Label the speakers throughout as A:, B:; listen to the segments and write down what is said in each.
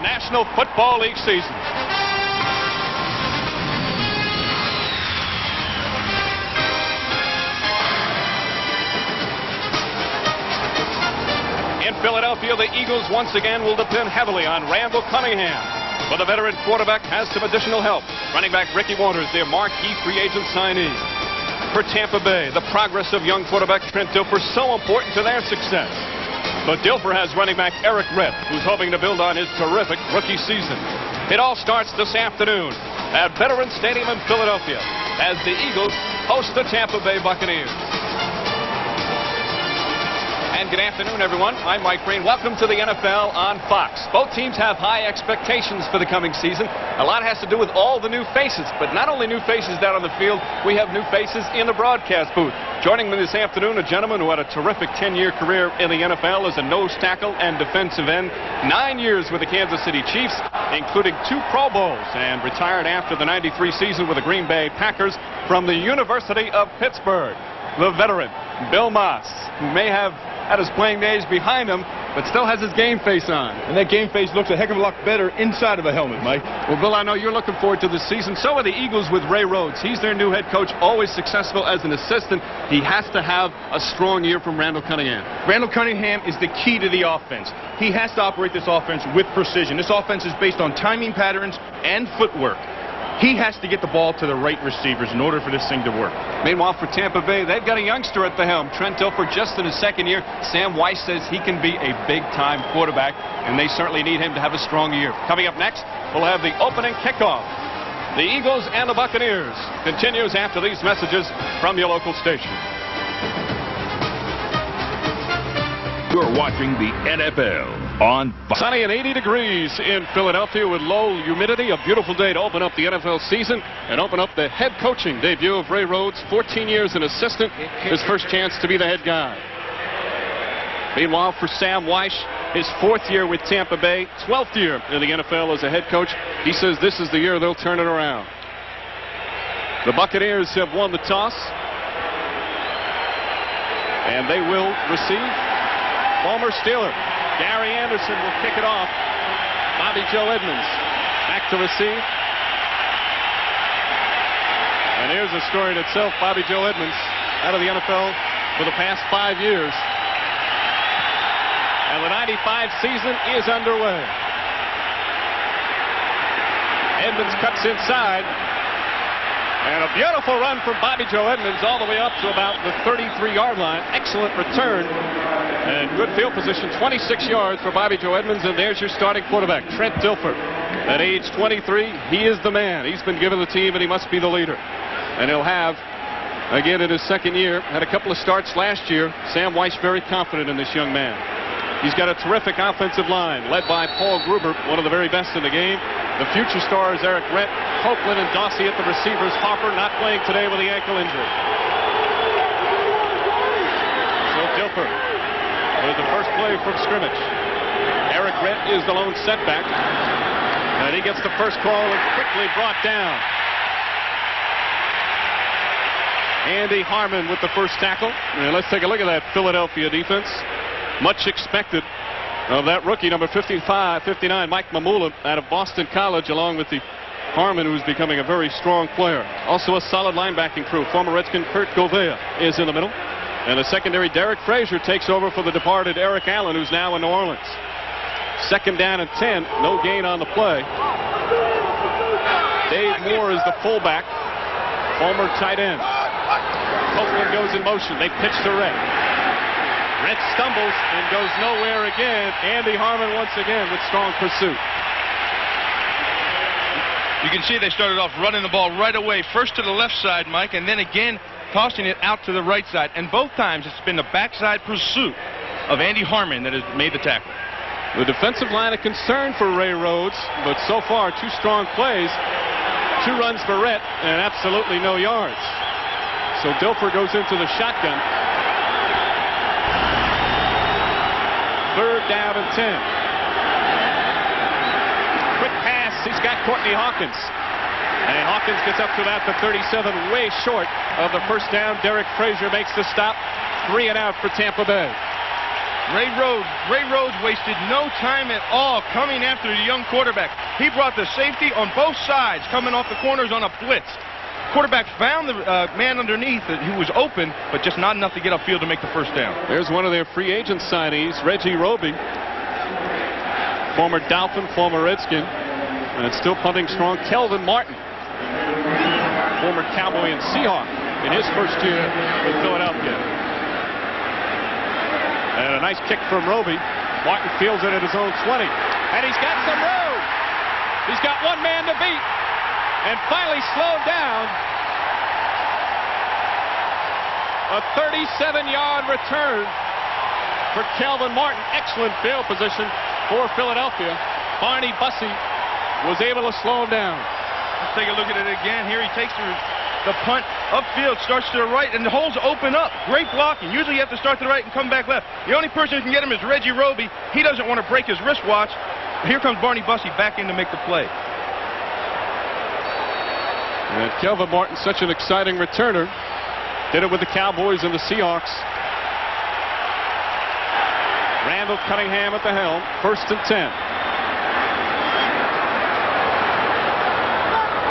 A: National Football League season. In Philadelphia, the Eagles once again will depend heavily on Randall Cunningham. But the veteran quarterback has some additional help. Running back Ricky Watters, their marquee free agent signee. For Tampa Bay, the progress of young quarterback Trent Dilfer so important to their success. But Dilfer has running back Eric Rett, who's hoping to build on his terrific rookie season. It all starts this afternoon at Veterans Stadium in Philadelphia as the Eagles host the Tampa Bay Buccaneers. And good afternoon, everyone. I'm Mike Green. Welcome to the NFL on Fox. Both teams have high expectations for the coming season. A lot has to do with all the new faces, but not only new faces down on the field, we have new faces in the broadcast booth. Joining me this afternoon, a gentleman who had a terrific 10-year career in the NFL as a nose tackle and defensive end, 9 years with the Kansas City Chiefs, including 2 Pro Bowls, and retired after the '93 season with the Green Bay Packers from the University of Pittsburgh. The veteran, Bill Moss, who may have had his playing days behind him, but still has his game face on.
B: And that game face looks a heck of a lot better inside of a helmet, Mike.
A: Well, Bill, I know you're looking forward to this season. So are the Eagles with Ray Rhodes. He's their new head coach, always successful as an assistant. He has to have a strong year from Randall Cunningham.
B: Randall Cunningham is the key to the offense. He has to operate this offense with precision. This offense is based on timing patterns and footwork. He has to get the ball to the right receivers in order for this thing to work.
A: Meanwhile, for Tampa Bay, they've got a youngster at the helm. Trent Dilfer just in his second year. Sam Weiss says he can be a big-time quarterback, and they certainly need him to have a strong year. Coming up next, we'll have the opening kickoff. The Eagles and the Buccaneers continues after these messages from your local station.
C: You're watching the NFL on Fox.
A: Sunny and 80 degrees in Philadelphia with low humidity. A beautiful day to open up the NFL season and open up the head coaching debut of Ray Rhodes. 14 years an assistant. His first chance to be the head guy. Meanwhile, for Sam Weiss, his 4th year with Tampa Bay, 12th year in the NFL as a head coach. He says this is the year they'll turn it around. The Buccaneers have won the toss, and they will receive. Former Steeler Gary Anderson will kick it off. Bobby Joe Edmonds back to receive. And here's a story in itself. Bobby Joe Edmonds out of the NFL for the past 5 years. And the '95 season is underway. Edmonds cuts inside. And a beautiful run from Bobby Joe Edmonds all the way up to about the 33-yard line. Excellent return. And good field position, 26 yards for Bobby Joe Edmonds. And there's your starting quarterback, Trent Dilfer. At age 23, he is the man. He's been given the team, and he must be the leader. And he'll have, again, in his second year, had a couple of starts last year. Sam Weiss very confident in this young man. He's got a terrific offensive line, led by Paul Gruber, one of the very best in the game. The future stars, Eric Rett, Copeland, and Dossie at the receivers. Harper not playing today with the ankle injury. So Dilfer with the first play from scrimmage. Eric Rett is the lone setback. And he gets the first call and quickly brought down. Andy Harmon with the first tackle. And let's take a look at that Philadelphia defense. Much expected of that rookie, number 59, Mike Mamula, out of Boston College, along with the Harmon, who's becoming a very strong player. Also a solid linebacking crew. Former Redskin Kurt Govea is in the middle. And the secondary, Derek Frazier, takes over for the departed Eric Allen, who's now in New Orleans. 2nd down and 10. No gain on the play. Dave Moore is the fullback. Former tight end. Copeland goes in motion. They pitch to Rett. Rett stumbles and goes nowhere again. Andy Harmon once again with strong pursuit.
D: You can see they started off running the ball right away. First to the left side, Mike, and then again tossing it out to the right side. And both times it's been the backside pursuit of Andy Harmon that has made the tackle.
A: The defensive line a concern for Ray Rhodes, but so far 2 strong plays. 2 runs for Rett and absolutely no yards. So Dilfer goes into the shotgun. 3rd down and 10. Quick pass. He's got Courtney Hawkins. And Hawkins gets up to about the 37, way short of the first down. Derek Frazier makes the stop. 3 and out for Tampa Bay.
D: Ray Rhodes wasted no time at all coming after the young quarterback. He brought the safety on both sides, coming off the corners on a blitz. Quarterback found the man underneath who was open, but just not enough to get upfield to make the first down.
A: There's one of their free agent signees, Reggie Roby, former Dolphin, former Redskin, and it's still punting strong. Kelvin Martin, former Cowboy and Seahawk in his first year with Philadelphia. And a nice kick from Roby. Martin fields it at his own 20, and he's got some room. He's got one man to beat. And finally slowed down. A 37-yard return for Kelvin Martin. Excellent field position for Philadelphia. Barney Bussey was able to slow him down.
D: Let's take a look at it again. Here he takes the punt upfield, starts to the right, and the holes open up. Great blocking. Usually you have to start to the right and come back left. The only person who can get him is Reggie Roby. He doesn't want to break his wristwatch. Here comes Barney Bussey back in to make the play.
A: And Kelvin Martin, such an exciting returner. Did it with the Cowboys and the Seahawks. Randall Cunningham at the helm. 1st and 10.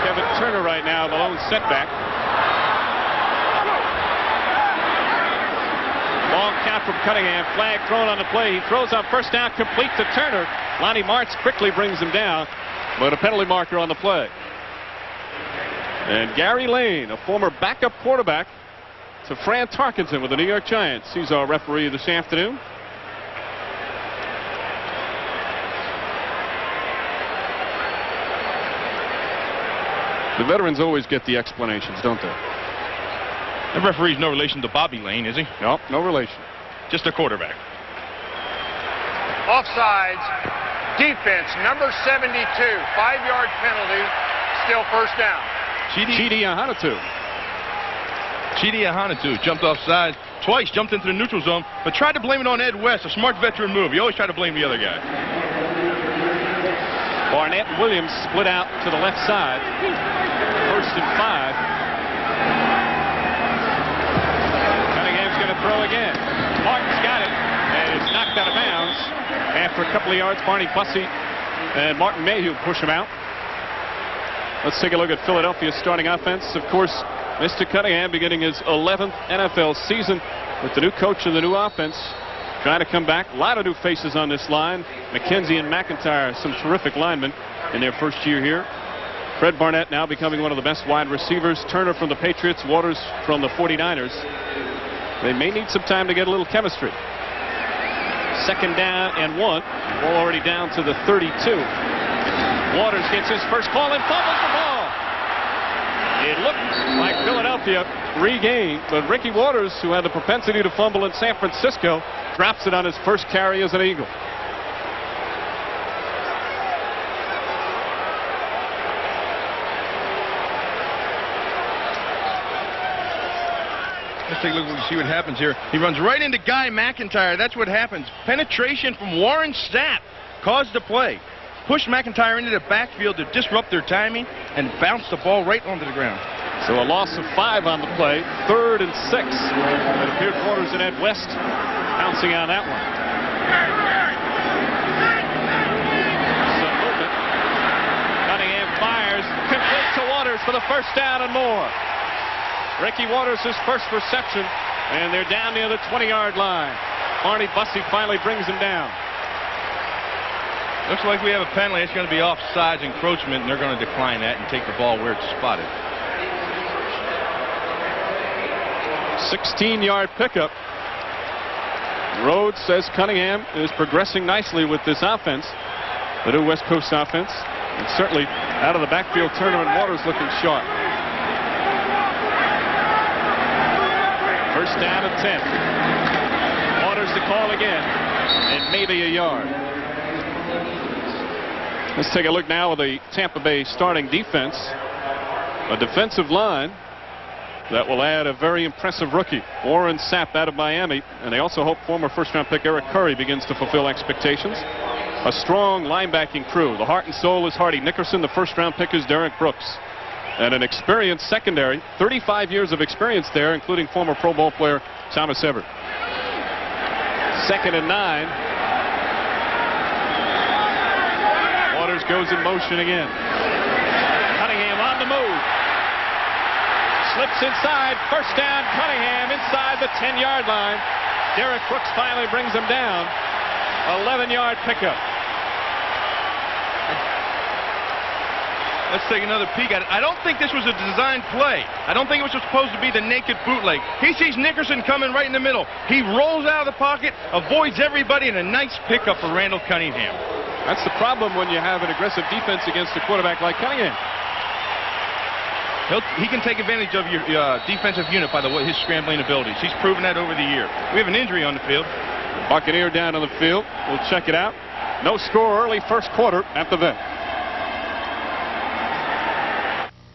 A: Kevin Turner right now, the lone setback. Long count from Cunningham. Flag thrown on the play. He throws on first down, complete to Turner. Lonnie Martz quickly brings him down, but a penalty marker on the play. And Gary Lane, a former backup quarterback to Fran Tarkenton with the New York Giants. He's our referee this afternoon. The veterans always get the explanations, don't they?
D: The referee's no relation to Bobby Lane, is he?
A: No, no relation.
D: Just a quarterback.
E: Offsides. Defense, number 72. 5-yard penalty. Still first down.
A: Chidi Ahanotu.
D: Chidi Ahanotu jumped off sides twice, jumped into the neutral zone, but tried to blame it on Ed West, a smart veteran move. You always try to blame the other guy.
A: Barnett and Williams split out to the left side. 1st and 5. Cunningham's going to throw again. Martin's got it, and it's knocked out of bounds. After a couple of yards, Barney Bussey and Martin Mayhew push him out. Let's take a look at Philadelphia's starting offense. Of course, Mr. Cunningham beginning his 11th NFL season with the new coach and the new offense. Trying to come back. A lot of new faces on this line. McKenzie and McIntyre, some terrific linemen in their first year here. Fred Barnett now becoming one of the best wide receivers. Turner from the Patriots, Waters from the 49ers. They may need some time to get a little chemistry. 2nd down and 1. Ball already down to the 32. Waters gets his first call and fumbles the ball. It looked like Philadelphia regained, but Ricky Waters, who had the propensity to fumble in San Francisco, drops it on his first carry as an Eagle.
D: Let's take a look and see what happens here. He runs right into Guy McIntyre. That's what happens. Penetration from Warren Sapp caused the play. Pushed McIntyre into the backfield to disrupt their timing and bounce the ball right onto the ground.
A: So a loss of 5 on the play. 3rd and 6. It appeared Waters and Ed West bouncing on that one. Some movement. Cunningham fires. Complete to Waters for the first down and more. Ricky Waters' his first reception, and they're down near the 20-yard line. Barney Bussey finally brings him down.
D: Looks like we have a penalty. It's going to be offsides encroachment, and they're going to decline that and take the ball where it's spotted.
A: 16-yard pickup. Rhodes says Cunningham is progressing nicely with this offense, the new West Coast offense. And certainly out of the backfield, Turner and Waters looking sharp. 1st down and 10. Waters to call again, and maybe a yard. Let's take a look now at the Tampa Bay starting defense. A defensive line that will add a very impressive rookie, Warren Sapp out of Miami, and they also hope former first-round pick Eric Curry begins to fulfill expectations. A strong linebacking crew. The heart and soul is Hardy Nickerson. The first-round pick is Derek Brooks. And an experienced secondary, 35 years of experience there, including former Pro Bowl player Thomas Everett. 2nd and 9. Waters goes in motion again. Cunningham on the move. Slips inside. First down, Cunningham inside the 10-yard line. Derek Brooks finally brings him down. 11-yard pickup.
D: Let's take another peek at it. I don't think this was a designed play. I don't think it was supposed to be the naked bootleg. He sees Nickerson coming right in the middle. He rolls out of the pocket, avoids everybody, and a nice pickup for Randall Cunningham.
A: That's the problem when you have an aggressive defense against a quarterback like Cunningham.
D: He can take advantage of your defensive unit by his scrambling abilities. He's proven that over the year. We have an injury on the field.
A: Buccaneer down on the field. We'll check it out. No score early first quarter at the vet.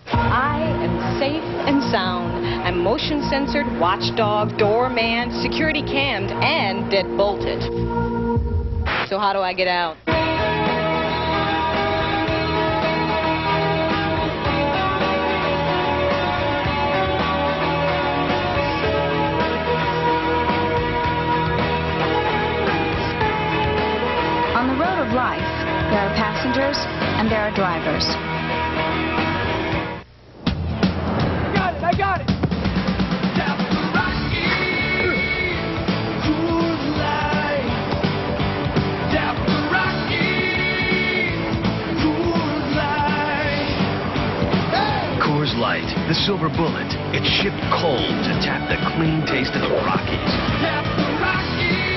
F: I am safe and sound. I'm motion censored, watchdog, doorman, security cammed, and dead bolted. So how do I get out?
G: On the road of life, there are passengers and there are drivers.
H: I got it!
I: Coors Light, the silver bullet. It's shipped cold to tap the clean taste of the Rockies.
H: Tap the Rockies!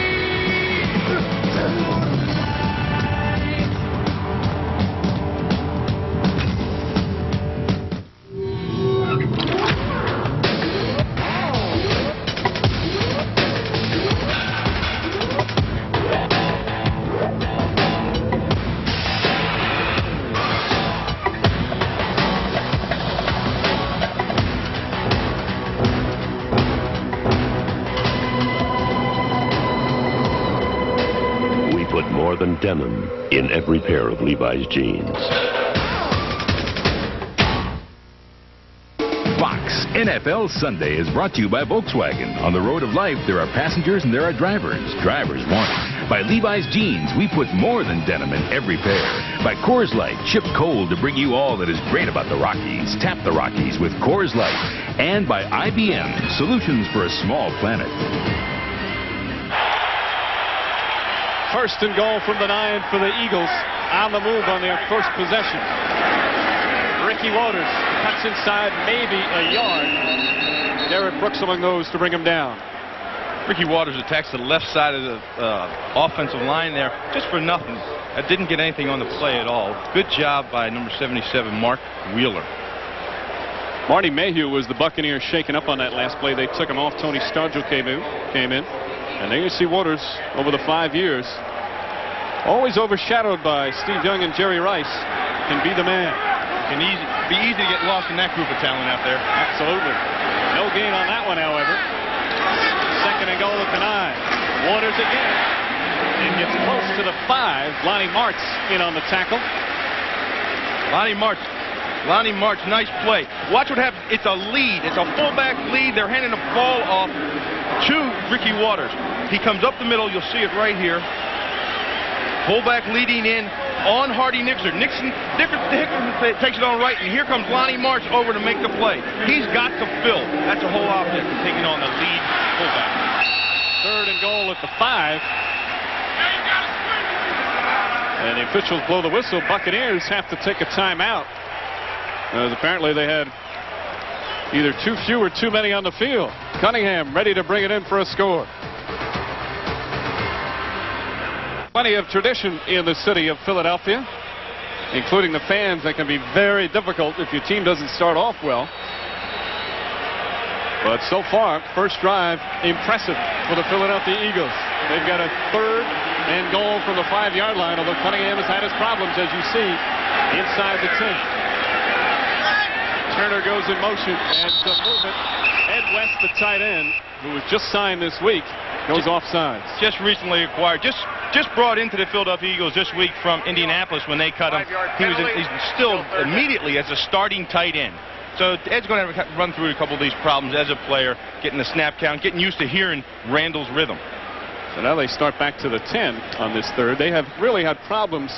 J: More than denim in every pair of Levi's jeans.
C: Fox NFL Sunday is brought to you by Volkswagen. On the road of life, there are passengers and there are drivers. Drivers wanted. By Levi's Jeans, we put more than denim in every pair. By Coors Light, shipped cold to bring you all that is great about the Rockies. Tap the Rockies with Coors Light. And by IBM, solutions for a small planet.
A: First and goal from the 9 for the Eagles. On the move on their first possession. Ricky Waters cuts inside maybe a yard. Derek Brooks among those to bring him down.
D: Ricky Waters attacks the left side of the offensive line there just for nothing. Didn't get anything on the play at all. Good job by number 77, Mark Wheeler.
A: Marty Mayhew was the Buccaneers shaking up on that last play. They took him off. Tony Stargell came in. And there you see Waters over the 5 years. Always overshadowed by Steve Young and Jerry Rice. Can be the man.
D: Can be easy to get lost in that group of talent out there.
A: Absolutely. No gain on that one, however. Second and goal at the 9. Waters again. And gets close to the 5. Lonnie Martz in on the tackle.
D: Lonnie Martz, nice play. Watch what happens. It's a lead. It's a fullback lead. They're handing the ball off to Ricky Waters. He comes up the middle. You'll see it right here. Fullback leading in on Hardy Nickerson. Dickerson takes it on right, and here comes Lonnie Martz over to make the play. He's got to fill. That's a whole offense taking on the lead fullback.
A: Third and goal at the 5. And the officials blow the whistle. Buccaneers have to take a timeout, as apparently they had either too few or too many on the field. Cunningham ready to bring it in for a score. Plenty of tradition in the city of Philadelphia, including the fans. That can be very difficult if your team doesn't start off well. But so far, first drive, impressive for the Philadelphia Eagles. They've got a third and goal from the 5-yard line, although Cunningham has had his problems, as you see, inside the 10. Turner goes in motion, and the movement. Ed West, the tight end, who was just signed this week, goes offsides.
D: Just recently acquired, just brought into the Philadelphia Eagles this week from Indianapolis when they cut him. He's still immediately as a starting tight end. So Ed's going to have to run through a couple of these problems as a player, getting the snap count, getting used to hearing Randall's rhythm.
A: So now they start back to the 10 on this third. They have really had problems